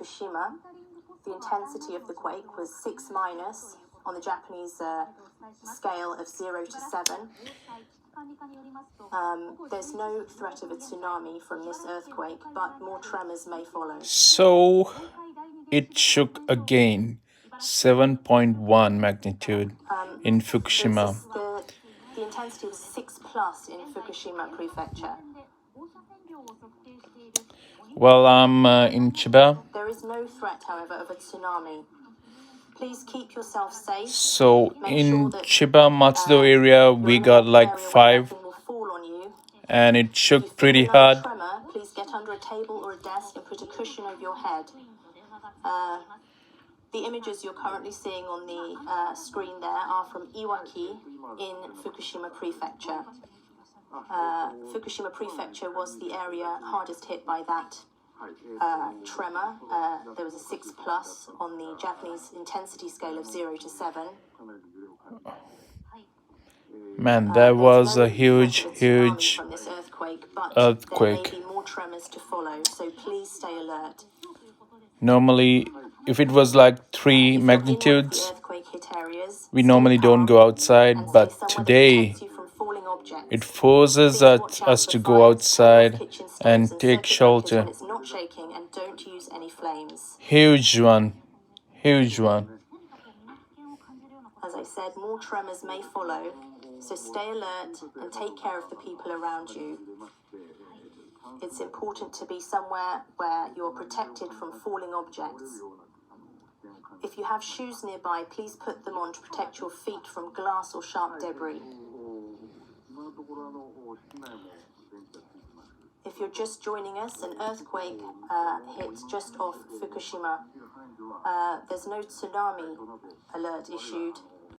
Fukushima, the intensity of the quake was 6 minus on the Japanese scale of 0 to 7. There's no threat of a tsunami from this earthquake, but more tremors may follow. So it shook again, 7.1 magnitude in Fukushima. The intensity was 6 plus in Fukushima Prefecture. Well, I'm in Chiba. There is no threat, however, of a tsunami. Please keep yourself safe. So in Chiba, Matsudo area, we got like 5, and it shook pretty hard. Tremor, please get under a table or a desk and put a cushion over your head. The images you're currently seeing on the screen there are from Iwaki in Fukushima Prefecture. Fukushima Prefecture was the area hardest hit by that tremor. There was a 6 plus on the Japanese intensity scale of 0 to 7. Man, that was a huge from this earthquake, but earthquake. there may be more tremors to follow, so please stay alert. Normally, if it was like 3 magnitudes, we normally don't go outside, but today it forces us to go outside and take shelter. Huge one. Huge one. As I said, more tremors may follow, so stay alert and take care of the people around you. It's important to be somewhere where you're protected from falling objects. If you have shoes nearby, please put them on to protect your feet from glass or sharp debris. If you're just joining us, an earthquake hit just off Fukushima. There's no tsunami alert issued.